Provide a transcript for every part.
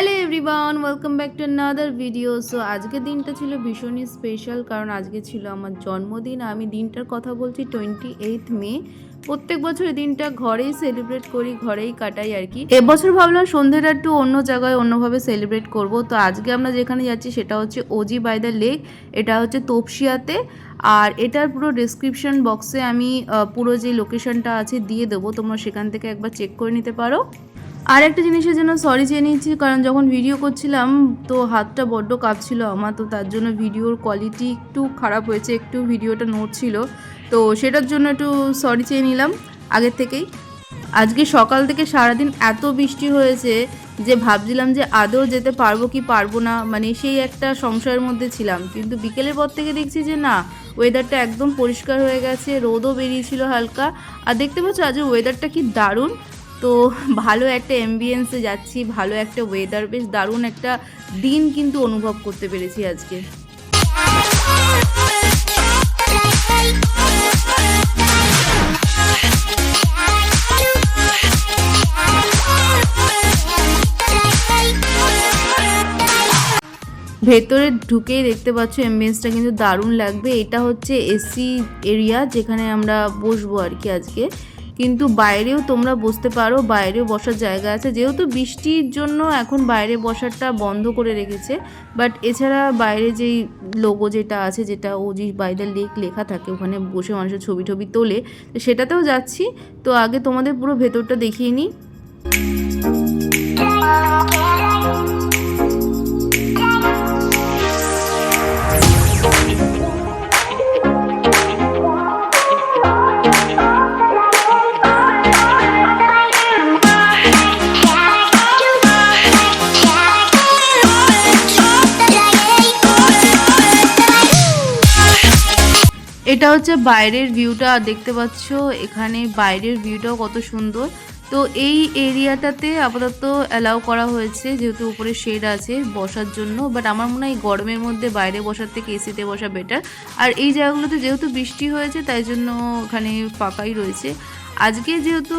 Hello everyone, welcome back to another video. So আজকের দিনটা ছিল ভীষণই স্পেশাল, কারণ আজকে ছিল আমার জন্মদিন। আমি দিনটার কথা বলছি 28 মে। প্রত্যেক বছর এই দিনটা ঘরেই সেলিব্রেট করি, ঘরেই কাটাই আর কি। এবছর ভাবলাম সন্ধ্যেটা একটু অন্য জায়গায় অন্যভাবে সেলিব্রেট করব। তো আজকে আমরা যেখানে যাচ্ছি সেটা হচ্ছে ওজি বাই দ্য লেক। এটা হচ্ছে তপসিয়াতে। আর এটার পুরো ডেসক্রিপশন বক্সে আমি পুরো যে লোকেশনটা আছে দিয়ে দেবো, তোমরা সেখান থেকে একবার চেক করে নিতে পারো। আর একটা জিনিসের জন্য সরি চেয়ে নিচ্ছি, কারণ যখন ভিডিও করছিলাম তো হাতটা বড্ড কাঁপছিল আমার, তো তার জন্য ভিডিওর কোয়ালিটি একটু খারাপ হয়েছে, একটু ভিডিওটা নড়ছিল, তো সেটার জন্য একটু সরি চেয়ে নিলাম আগের থেকেই। আজকে সকাল থেকে সারাদিন এত বৃষ্টি হয়েছে যে ভাবছিলাম যে আদৌ যেতে পারবো কি পারবো না, মানে সেই একটা সংশয়ের মধ্যে ছিলাম। কিন্তু বিকেলের পর থেকে দেখছি যে না, ওয়েদারটা একদম পরিষ্কার হয়ে গেছে, রোদও বেরিয়েছিল হালকা। আর দেখতে পাচ্ছ আজকে ওয়েদারটা কি দারুণ। তো ভালো একটা অ্যাম্বিয়েন্সে যাচ্ছি, ভালো একটা ওয়েদার, বেশ দারুণ একটা দিন কিন্তু অনুভব করতে পেরেছি আজকে। ভেতরে ঢুকেই দেখতে পাচ্ছ অ্যাম্বিয়েন্সটা কিন্তু দারুণ লাগবে। এটা হচ্ছে এসি এরিয়া যেখানে আমরা বসবো আর কি আজকে। কিন্তু বাইরেও তোমরা বসতে পারো, বাইরেও বসার জায়গা আছে, যেহেতু বৃষ্টির জন্য এখন বাইরে বসারটা বন্ধ করে রেখেছে। বাট এছাড়া বাইরে যেই লোগো যেটা আছে, যেটা ওজি বাই দ্য লেক লেখা থাকে, ওখানে বসে মানুষের ছবি টবি তোলে, তো সেটাতেও যাচ্ছি। তো আগে তোমাদের পুরো ভেতরটা দেখিয়ে নিই। এটা হচ্ছে বাইরের ভিউটা, দেখতে পাচ্ছ এখানে বাইরের ভিউটাও কত সুন্দর। তো এই এরিয়াটাতে আপাতত অ্যালাউ করা হয়েছে, যেহেতু উপরে শেড আছে বসার জন্য। বাট আমার মনে হয় গরমের মধ্যে বাইরে বসার থেকে এসিতে বসা বেটার। আর এই জায়গাগুলোতে যেহেতু বৃষ্টি হয়েছে তাই জন্য ওখানে ফাঁকাই রয়েছে। আজকে যেহেতু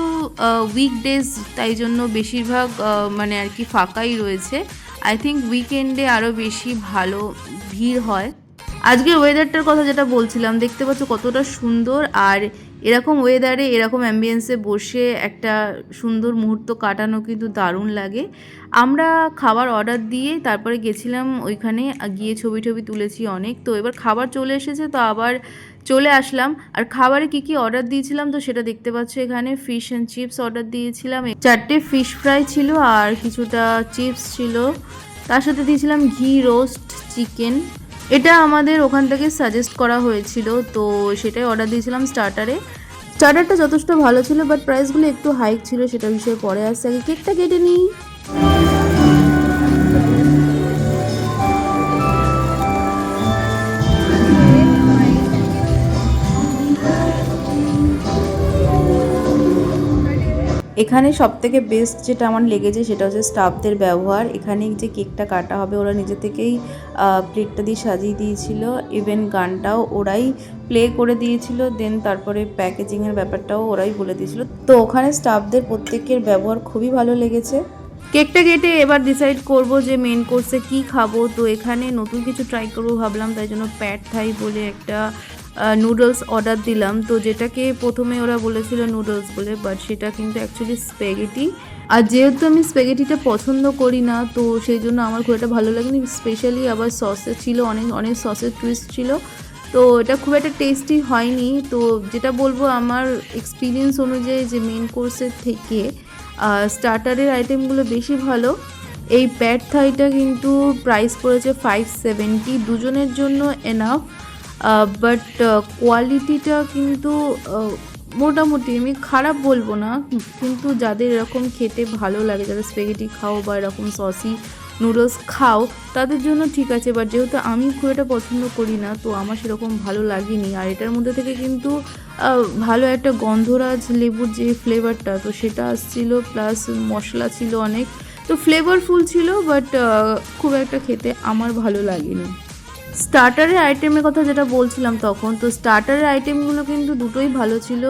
উইকডেজ, তাই জন্য বেশিরভাগ মানে আর কি ফাঁকাই রয়েছে। আই থিঙ্ক উইকেন্ডে আরও বেশি ভালো ভিড় হয়। আজকের ওয়েদারটার কথা যেটা বলছিলাম, দেখতে পাচ্ছ কতটা সুন্দর। আর এরকম ওয়েদারে এরকম অ্যাম্বিয়েন্সে বসে একটা সুন্দর মুহূর্ত কাটানো কিন্তু দারুণ লাগে। আমরা খাবার অর্ডার দিয়ে তারপরে গেছিলাম ওইখানে, গিয়ে ছবি টবি তুলেছি অনেক। তো এবার খাবার চলে এসেছে, তো আবার চলে আসলাম। আর খাবারে কি কি অর্ডার দিয়েছিলাম তো সেটা দেখতে পাচ্ছ এখানে। ফিশ অ্যান্ড চিপস অর্ডার দিয়েছিলাম, 4টে ফিশ ফ্রাই ছিল আর কিছুটা চিপস ছিল, তার সাথে দিয়েছিলাম ঘি রোস্ট চিকেন। এটা আমাদের ওখান থেকে সাজেস্ট করা হয়েছিল, তো সেটাই অর্ডার দিয়েছিলাম স্টার্টারে। স্টার্টারটা যথেষ্ট ভালো ছিল, বাট প্রাইসগুলো একটু হাইক ছিল, সেটা বিষয়ে পরে আসছে। আগে কেকটা কেটে নিই। এখানে সবথেকে বেস্ট যেটা আমার লেগেছে সেটা হচ্ছে স্টাফদের ব্যবহার। এখানে যে কেকটা কাটা হবে ওরা নিজে থেকেই প্লেটটা দিয়ে সাজিয়ে দিয়েছিল, ইভেন গানটাও ওরাই প্লে করে দিয়েছিল, দেন তারপরে প্যাকেজিংয়ের ব্যাপারটাও ওরাই বলে দিয়েছিল। তো ওখানে স্টাফদের প্রত্যেকের ব্যবহার খুবই ভালো লেগেছে। কেকটা কেটে এবার ডিসাইড করব যে মেন কোর্সে কি খাবো। তো এখানে নতুন কিছু ট্রাই করবো ভাবলাম, তাই জন্য প্যাড থাই বলে একটা নুডলস অর্ডার দিলাম। তো যেটাকে প্রথমে ওরা বলেছিল নুডলস বলে, বাট সেটা কিন্তু অ্যাকচুয়ালি স্প্যাগেটি। আর যেহেতু আমি স্প্যাগেটিটা পছন্দ করি না, তো সেই জন্য আমার খুব একটা ভালো লাগেনি। স্পেশালি আবার সসে ছিল অনেক অনেক সসের টুইস্ট ছিল, তো এটা খুব একটা টেস্টি হয়নি। তো যেটা বলবো আমার এক্সপিরিয়েন্স অনুযায়ী, যে মেন কোর্সের থেকে স্টার্টারের আইটেমগুলো বেশি ভালো। এই প্যাড থাইটা কিন্তু প্রাইস পড়েছে 570, দুজনের জন্য এনাফ। বাট কোয়ালিটিটা কিন্তু মোটামুটি, আমি খারাপ বলবো না, কিন্তু যাদের এরকম খেতে ভালো লাগে, যারা স্প্যাগেটি খাও বা এরকম সসি নুডলস খাও, তাদের জন্য ঠিক আছে। বাট যেহেতু আমি খুব একটা পছন্দ করি না, তো আমার সেরকম ভালো লাগেনি। আর এটার মধ্যে থেকে কিন্তু ভালো একটা গন্ধরাজ লেবুর যে ফ্লেভারটা, তো সেটা আসছিল, প্লাস মশলা ছিল অনেক, তো ফ্লেভারফুল ছিল। বাট খুব একটা খেতে আমার ভালো লাগেনি। স্টার্টারের আইটেমের কথা যেটা বলছিলাম তখন, তো স্টার্টারের আইটেমগুলো কিন্তু দুটোই ভালো ছিল।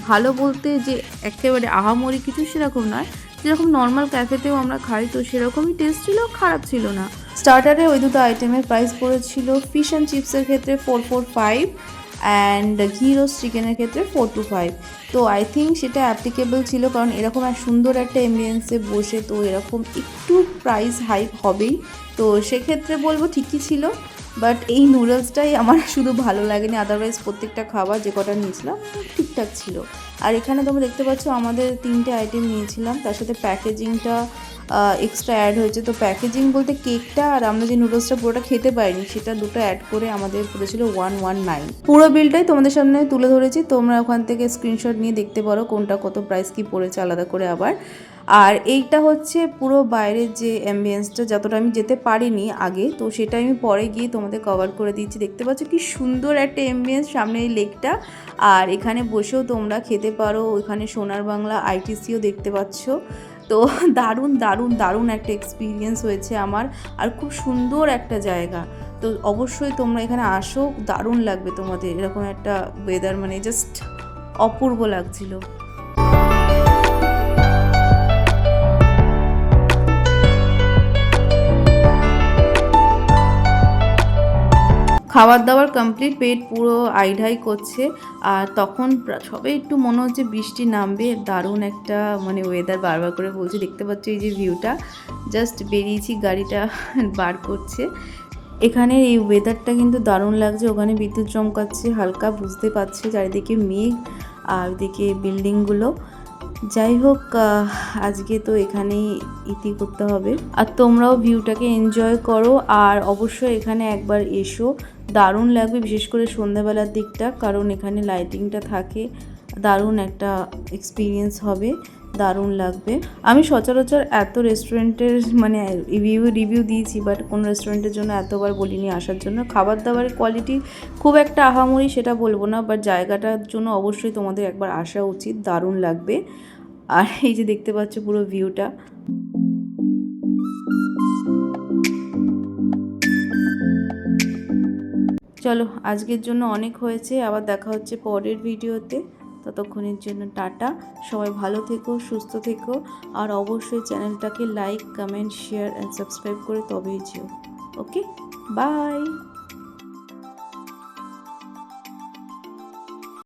ভালো বলতে যে একেবারে আহামরি কিছু সেরকম নয়, যেরকম নর্মাল ক্যাফেতেও আমরা খাই, তো সেরকমই টেস্ট ছিল, খারাপ ছিল না। স্টার্টারে ওই দুটো আইটেমের প্রাইস পড়েছিল ফিশ অ্যান্ড চিপসের ক্ষেত্রে 445 অ্যান্ড ঘি রোস্ট চিকেনের ক্ষেত্রে 425। তো আই থিঙ্ক সেটা অ্যাপ্লিকেবল ছিল, কারণ এরকম এক সুন্দর একটা এমবিয়েন্সে বসে তো এরকম একটু প্রাইস হাইক হবেই, তো সেক্ষেত্রে বলবো ঠিকই ছিল। বাট এই নুডলসটাই আমার শুধু ভালো লাগেনি, আদারওয়াইজ প্রত্যেকটা খাবার যে কটা নিয়েছিলাম ঠিকঠাক ছিল। আর এখানে তোমরা দেখতে পাচ্ছ আমাদের 3টে আইটেম নিয়েছিলাম, তার সাথে প্যাকেজিংটা এক্সট্রা অ্যাড হয়েছে। তো প্যাকেজিং বলতে কেকটা আর আমরা যে নুডলসটা পুরোটা খেতে পারিনি সেটা দুটো অ্যাড করে আমাদের পড়েছিল 119। পুরো বিলটাই তোমাদের সামনে তুলে ধরেছি, তোমরা ওখান থেকে স্ক্রিনশট নিয়ে দেখতে পারো কোনটা কত প্রাইস কি পড়েছে আলাদা করে আবার। আর এইটা হচ্ছে পুরো বাইরের যে অ্যাম্বিয়েন্সটা, যতটা আমি যেতে পারিনি আগে, তো সেটা আমি পরে গিয়ে তোমাদের কভার করে দিচ্ছি। দেখতে পাচ্ছ কি সুন্দর একটা অ্যাম্বিয়েন্স, সামনে এই লেকটা, আর এখানে বসেও তোমরা খেতে পারো। ওইখানে সোনার বাংলা আইটিসিও দেখতে পাচ্ছ। তো দারুণ দারুণ দারুণ একটা এক্সপিরিয়েন্স হয়েছে আমার, আর খুব সুন্দর একটা জায়গা। তো অবশ্যই তোমরা এখানে আসো, দারুণ লাগবে তোমাদের। এরকম একটা ওয়েদার মানে জাস্ট অপূর্ব লাগছিল। খাবার দাবার কমপ্লিট, পেট পুরো আইঢাই করছে, আর তখন সবে একটু মনে হচ্ছে বৃষ্টি নামবে। দারুণ একটা মানে ওয়েদার, বারবার করে বলছি। দেখতে পাচ্ছ এই যে ভিউটা, জাস্ট বেরিয়েছি, গাড়িটা বার করছে। এখানের এই ওয়েদারটা কিন্তু দারুণ লাগছে। ওখানে বিদ্যুৎ চমকাচ্ছে হালকা, বুঝতে পারছি চারিদিকে মেঘ আর ওদিকে বিল্ডিংগুলো। যাই হোক, আজকে তো এখানেই ইতি করতে হবে। আর তোমরাও ভিউটাকে এনজয় করো, আর অবশ্যই এখানে একবার এসো, দারুণ লাগবে, বিশেষ করে সন্ধ্যাবেলার দিকটা, কারণ এখানে লাইটিংটা থাকে। দারুণ একটা এক্সপিরিয়েন্স হবে, দারুণ লাগবে। আমি সচরাচর এত রেস্টুরেন্টের মানে রিভিউ দিয়েছি, বাট কোনো রেস্টুরেন্টের জন্য এতবার বলিনি আসার জন্য। খাবার দাবারের কোয়ালিটি খুব একটা আহামরি সেটা বলবো না, বাট জায়গাটার জন্য অবশ্যই তোমাদের একবার আসা উচিত, দারুণ লাগবে। আর এই যে দেখতে পাচ্ছ পুরো ভিউটা। চলো, আজকের জন্য অনেক হয়েছে, আবার দেখা হচ্ছে পরের ভিডিওতে। ততক্ষণের জন্য টাটা, সবাই ভালো থেকো, সুস্থ থেকো, আর অবশ্যই চ্যানেলটাকে like, comment, share and subscribe করে তবেই যেও। ওকে, বাই।